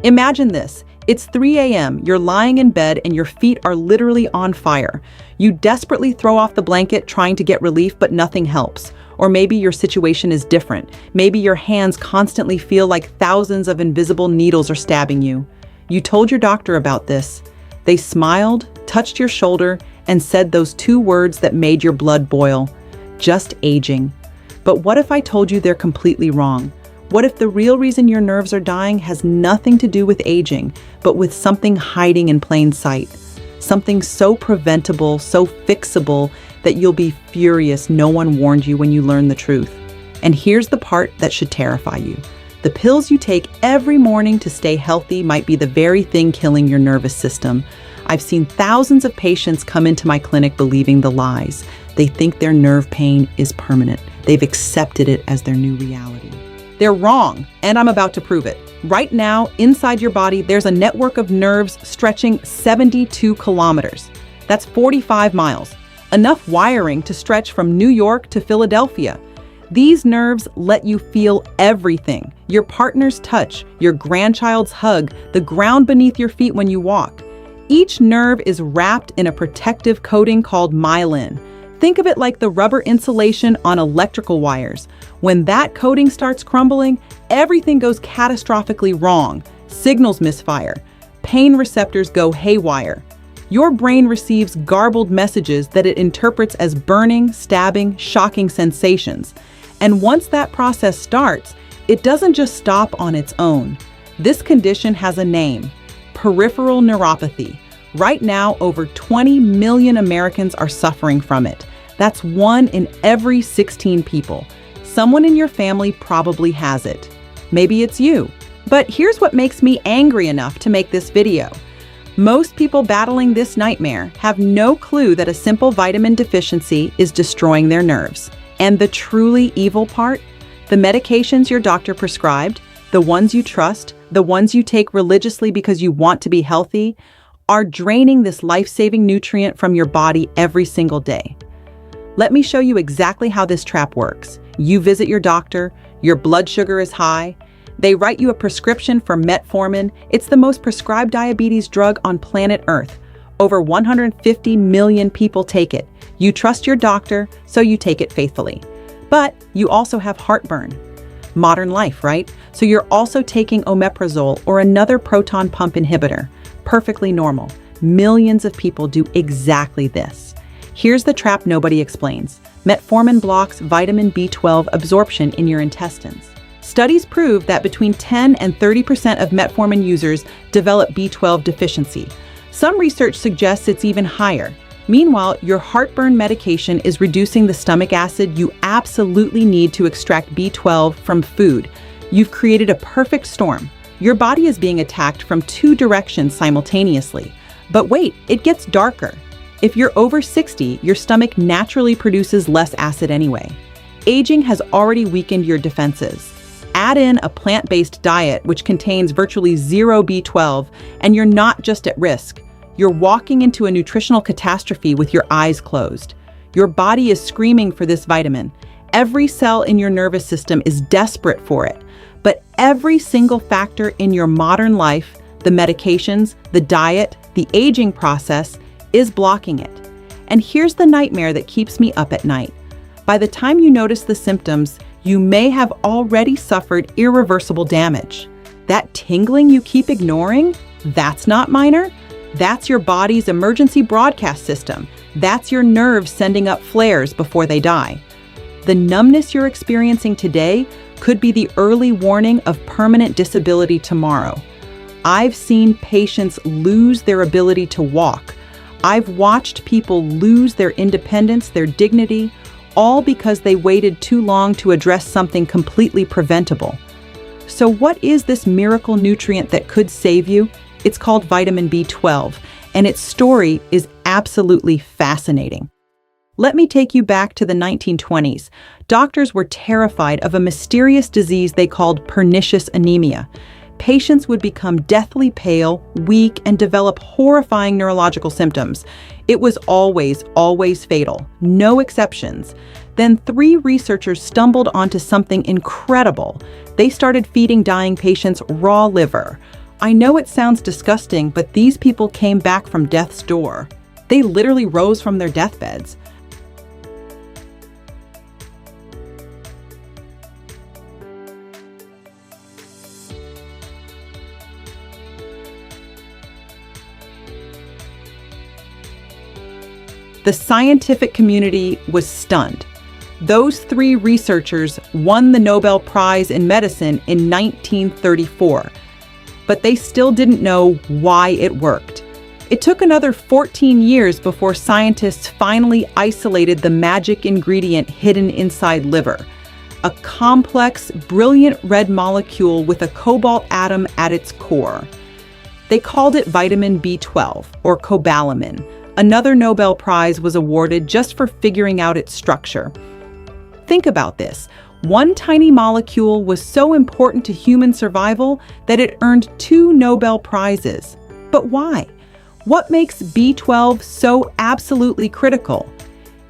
Imagine this. It's 3 a.m., you're lying in bed and your feet are literally on fire. You desperately throw off the blanket trying to get relief, but nothing helps. Or maybe your situation is different. Maybe your hands constantly feel like thousands of invisible needles are stabbing you. You told your doctor about this. They smiled, touched your shoulder, and said those two words that made your blood boil. Just aging. But what if I told you they're completely wrong? What if the real reason your nerves are dying has nothing to do with aging, but with something hiding in plain sight? Something so preventable, so fixable, that you'll be furious no one warned you when you learn the truth. And here's the part that should terrify you. The pills you take every morning to stay healthy might be the very thing killing your nervous system. I've seen thousands of patients come into my clinic believing the lies. They think their nerve pain is permanent. They've accepted it as their new reality. They're wrong, and I'm about to prove it. Right now, inside your body, there's a network of nerves stretching 72 kilometers. That's 45 miles. Enough wiring to stretch from New York to Philadelphia. These nerves let you feel everything. Your partner's touch, your grandchild's hug, the ground beneath your feet when you walk. Each nerve is wrapped in a protective coating called myelin. Think of it like the rubber insulation on electrical wires. When that coating starts crumbling, everything goes catastrophically wrong. Signals misfire. Pain receptors go haywire. Your brain receives garbled messages that it interprets as burning, stabbing, shocking sensations. And once that process starts, it doesn't just stop on its own. This condition has a name: peripheral neuropathy. Right now, over 20 million Americans are suffering from it. That's 1 in every 16 people. Someone in your family probably has it. Maybe it's you. But here's what makes me angry enough to make this video. Most people battling this nightmare have no clue that a simple vitamin deficiency is destroying their nerves. And the truly evil part? The medications your doctor prescribed, the ones you trust, the ones you take religiously because you want to be healthy, are draining this life-saving nutrient from your body every single day. Let me show you exactly how this trap works. You visit your doctor, your blood sugar is high, they write you a prescription for metformin. It's the most prescribed diabetes drug on planet Earth. Over 150 million people take it. You trust your doctor, so you take it faithfully. But you also have heartburn. Modern life, right? So you're also taking omeprazole or another proton pump inhibitor. Perfectly normal. Millions of people do exactly this. Here's the trap nobody explains. Metformin blocks vitamin B12 absorption in your intestines. Studies prove that between 10 and 30% of metformin users develop B12 deficiency. Some research suggests it's even higher. Meanwhile, your heartburn medication is reducing the stomach acid you absolutely need to extract B12 from food. You've created a perfect storm. Your body is being attacked from 2 directions simultaneously. But wait, it gets darker. If you're over 60, your stomach naturally produces less acid anyway. Aging has already weakened your defenses. Add in a plant-based diet which contains virtually 0 B12, and you're not just at risk. You're walking into a nutritional catastrophe with your eyes closed. Your body is screaming for this vitamin. Every cell in your nervous system is desperate for it. But every single factor in your modern life, the medications, the diet, the aging process, is blocking it. And here's the nightmare that keeps me up at night. By the time you notice the symptoms, you may have already suffered irreversible damage. That tingling you keep ignoring, that's not minor. That's your body's emergency broadcast system. That's your nerves sending up flares before they die. The numbness you're experiencing today could be the early warning of permanent disability tomorrow. I've seen patients lose their ability to walk. I've watched people lose their independence, their dignity, all because they waited too long to address something completely preventable. So what is this miracle nutrient that could save you? It's called vitamin B12, and its story is absolutely fascinating. Let me take you back to the 1920s. Doctors were terrified of a mysterious disease they called pernicious anemia. Patients would become deathly pale, weak, and develop horrifying neurological symptoms. It was always fatal, no exceptions. Then 3 researchers stumbled onto something incredible. They started feeding dying patients raw liver, I know it sounds disgusting, but these people came back from death's door. They literally rose from their deathbeds. The scientific community was stunned. Those three researchers won the Nobel Prize in Medicine in 1934, but they still didn't know why it worked. It took another 14 years before scientists finally isolated the magic ingredient hidden inside liver, a complex, brilliant red molecule with a cobalt atom at its core. They called it vitamin B12, or cobalamin. Another Nobel Prize was awarded just for figuring out its structure. Think about this. One tiny molecule was so important to human survival that it earned 2 Nobel Prizes. But why? What makes B12 so absolutely critical?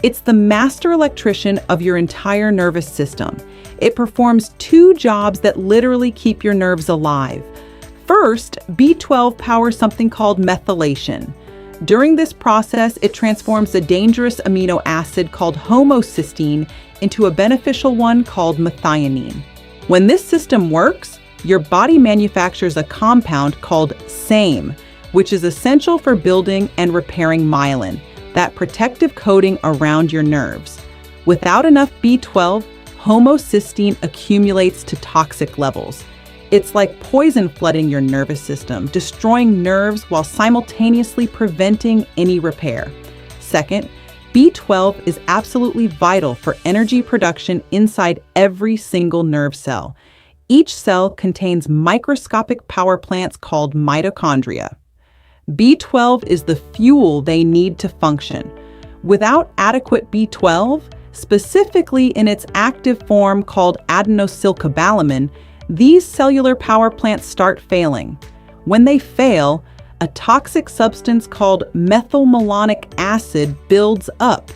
It's the master electrician of your entire nervous system. It performs 2 jobs that literally keep your nerves alive. First, B12 powers something called methylation. During this process, it transforms a dangerous amino acid called homocysteine into a beneficial one called methionine. When this system works, your body manufactures a compound called SAMe, which is essential for building and repairing myelin, that protective coating around your nerves. Without enough B12, homocysteine accumulates to toxic levels. It's like poison flooding your nervous system, destroying nerves while simultaneously preventing any repair. Second, B12 is absolutely vital for energy production inside every single nerve cell. Each cell contains microscopic power plants called mitochondria. B12 is the fuel they need to function. Without adequate B12, specifically in its active form called adenosylcobalamin, these cellular power plants start failing. When they fail, a toxic substance called methylmalonic acid builds up.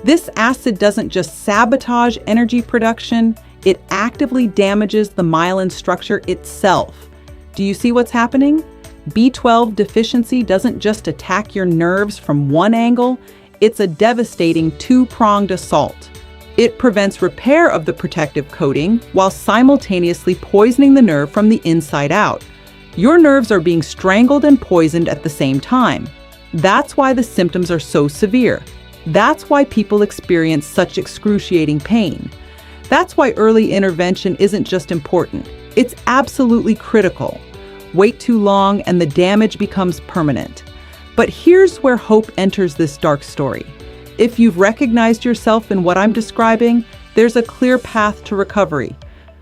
This acid doesn't just sabotage energy production, it actively damages the myelin structure itself. Do you see what's happening? B12 deficiency doesn't just attack your nerves from one angle, it's a devastating 2-pronged assault. It prevents repair of the protective coating while simultaneously poisoning the nerve from the inside out. Your nerves are being strangled and poisoned at the same time. That's why the symptoms are so severe. That's why people experience such excruciating pain. That's why early intervention isn't just important, it's absolutely critical. Wait too long and the damage becomes permanent. But here's where hope enters this dark story. If you've recognized yourself in what I'm describing, there's a clear path to recovery.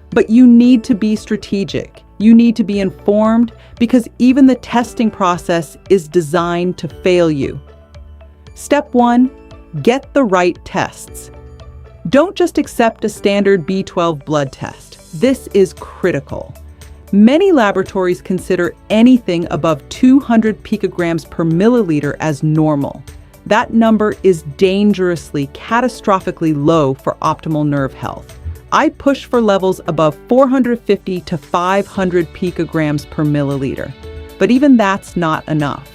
But you need to be strategic. You need to be informed because even the testing process is designed to fail you. Step 1, get the right tests. Don't just accept a standard B12 blood test. This is critical. Many laboratories consider anything above 200 picograms per milliliter as normal. That number is dangerously, catastrophically low for optimal nerve health. I push for levels above 450 to 500 picograms per milliliter. But even that's not enough.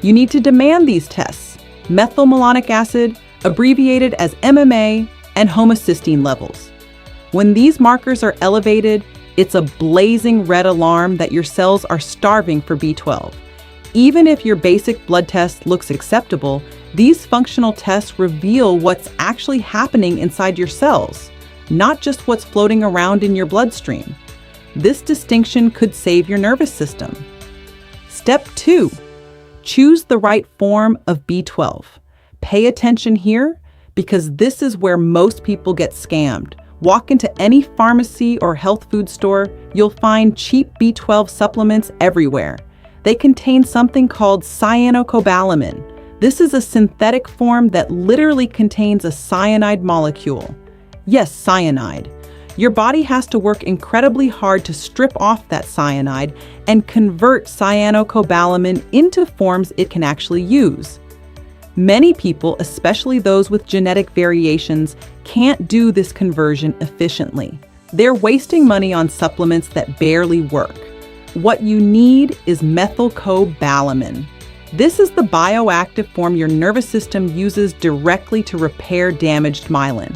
You need to demand these tests: methylmalonic acid, abbreviated as MMA, and homocysteine levels. When these markers are elevated, it's a blazing red alarm that your cells are starving for B12. Even if your basic blood test looks acceptable, these functional tests reveal what's actually happening inside your cells, not just what's floating around in your bloodstream. This distinction could save your nervous system. Step 2, choose the right form of B12. Pay attention here because this is where most people get scammed. Walk into any pharmacy or health food store, you'll find cheap B12 supplements everywhere. They contain something called cyanocobalamin. This is a synthetic form that literally contains a cyanide molecule. Yes, cyanide. Your body has to work incredibly hard to strip off that cyanide and convert cyanocobalamin into forms it can actually use. Many people, especially those with genetic variations, can't do this conversion efficiently. They're wasting money on supplements that barely work. What you need is methylcobalamin. This is the bioactive form your nervous system uses directly to repair damaged myelin.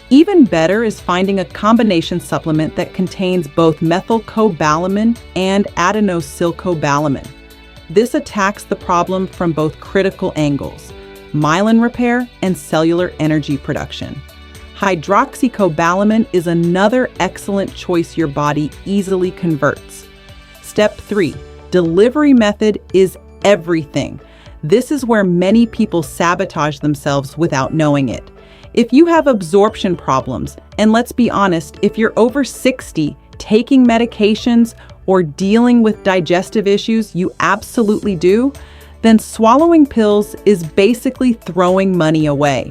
Even better is finding a combination supplement that contains both methylcobalamin and adenosylcobalamin. This attacks the problem from both critical angles: myelin repair and cellular energy production. Hydroxycobalamin is another excellent choice your body easily converts. Step 3. Delivery method is everything. This is where many people sabotage themselves without knowing it. If you have absorption problems, and let's be honest, if you're over 60, taking medications or dealing with digestive issues, you absolutely do, then swallowing pills is basically throwing money away.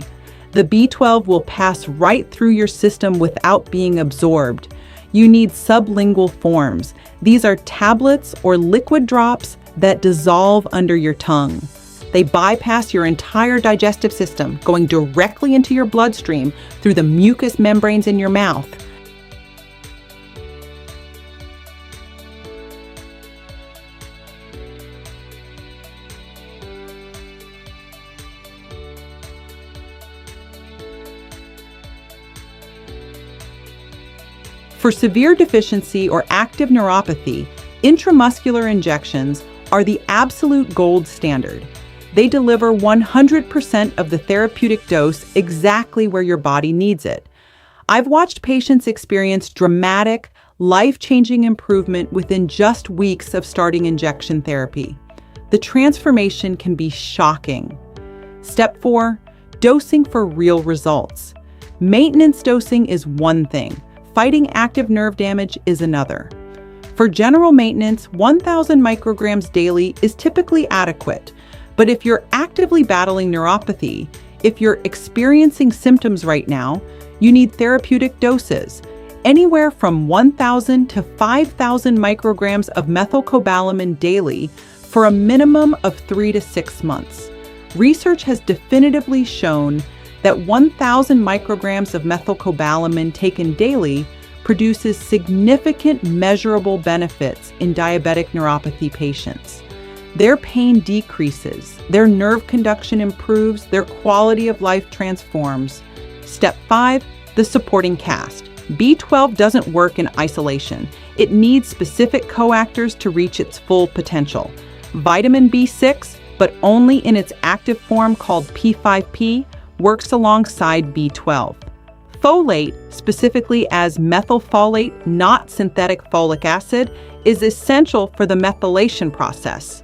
The B12 will pass right through your system without being absorbed. You need sublingual forms. These are tablets or liquid drops that dissolve under your tongue. They bypass your entire digestive system, going directly into your bloodstream through the mucous membranes in your mouth. For severe deficiency or active neuropathy, intramuscular injections are the absolute gold standard. They deliver 100% of the therapeutic dose exactly where your body needs it. I've watched patients experience dramatic, life-changing improvement within just weeks of starting injection therapy. The transformation can be shocking. Step 4, dosing for real results. Maintenance dosing is one thing. Fighting active nerve damage is another. For general maintenance, 1,000 micrograms daily is typically adequate. But if you're actively battling neuropathy, if you're experiencing symptoms right now, you need therapeutic doses, anywhere from 1,000 to 5,000 micrograms of methylcobalamin daily for a minimum of 3 to 6 months. Research has definitively shown that 1,000 micrograms of methylcobalamin taken daily produces significant measurable benefits in diabetic neuropathy patients. Their pain decreases, their nerve conduction improves, their quality of life transforms. Step 5, the supporting cast. B12 doesn't work in isolation. It needs specific coactors to reach its full potential. Vitamin B6, but only in its active form called P5P, works alongside B12. Folate, specifically as methylfolate, not synthetic folic acid, is essential for the methylation process.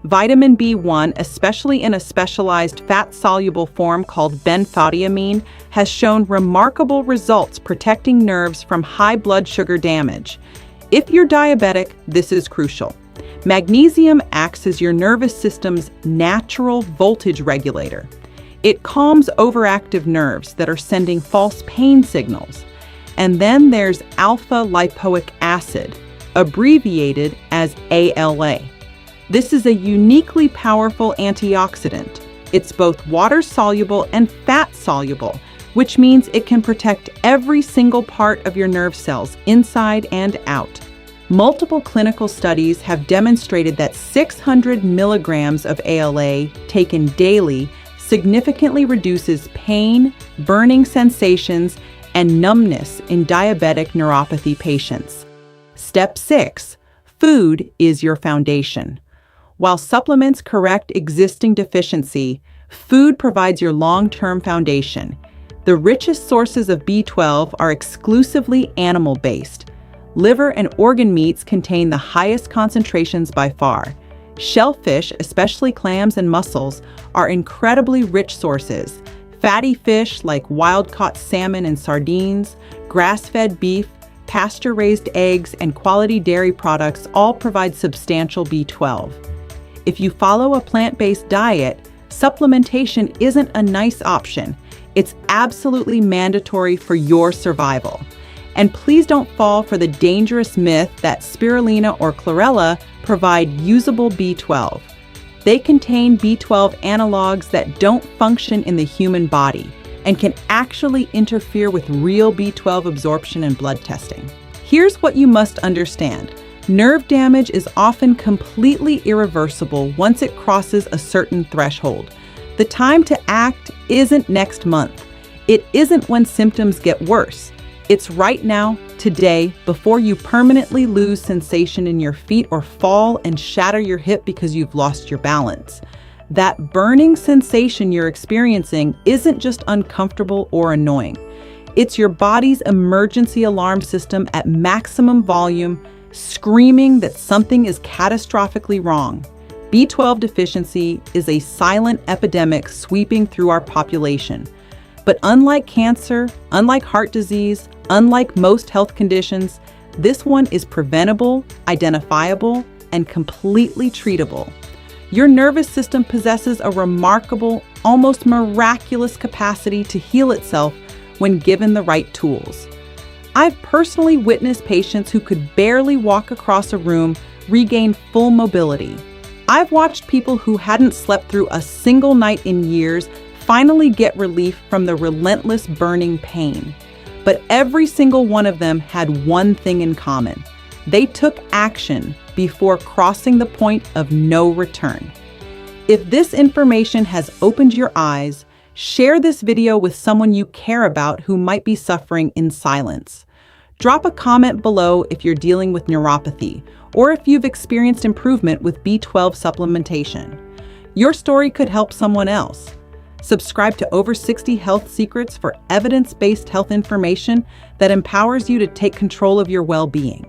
Vitamin B1, especially in a specialized fat-soluble form called benphotiamine, has shown remarkable results protecting nerves from high blood sugar damage. If you're diabetic, this is crucial. Magnesium acts as your nervous system's natural voltage regulator. It calms overactive nerves that are sending false pain signals. And then there's alpha lipoic acid, abbreviated as ALA. This is a uniquely powerful antioxidant. It's both water-soluble and fat-soluble, which means it can protect every single part of your nerve cells, inside and out. Multiple clinical studies have demonstrated that 600 milligrams of ALA taken daily significantly reduces pain, burning sensations, and numbness in diabetic neuropathy patients. Step 6. Food is your foundation. While supplements correct existing deficiency, food provides your long-term foundation. The richest sources of B12 are exclusively animal-based. Liver and organ meats contain the highest concentrations by far. Shellfish, especially clams and mussels, are incredibly rich sources. Fatty fish like wild-caught salmon and sardines, grass-fed beef, pasture-raised eggs, and quality dairy products all provide substantial B12. If you follow a plant-based diet, supplementation isn't a nice option. It's absolutely mandatory for your survival. And please don't fall for the dangerous myth that spirulina or chlorella provide usable B12. They contain B12 analogs that don't function in the human body and can actually interfere with real B12 absorption and blood testing. Here's what you must understand. Nerve damage is often completely irreversible once it crosses a certain threshold. The time to act isn't next month. It isn't when symptoms get worse. It's right now, today, before you permanently lose sensation in your feet or fall and shatter your hip because you've lost your balance. That burning sensation you're experiencing isn't just uncomfortable or annoying. It's your body's emergency alarm system at maximum volume, screaming that something is catastrophically wrong. B12 deficiency is a silent epidemic sweeping through our population. But unlike cancer, unlike heart disease, unlike most health conditions, this one is preventable, identifiable, and completely treatable. Your nervous system possesses a remarkable, almost miraculous capacity to heal itself when given the right tools. I've personally witnessed patients who could barely walk across a room regain full mobility. I've watched people who hadn't slept through a single night in years finally get relief from the relentless burning pain. But every single one of them had one thing in common. They took action before crossing the point of no return. If this information has opened your eyes, share this video with someone you care about who might be suffering in silence. Drop a comment below if you're dealing with neuropathy or if you've experienced improvement with B12 supplementation. Your story could help someone else. Subscribe to Over 60 Health Secrets for evidence-based health information that empowers you to take control of your well-being.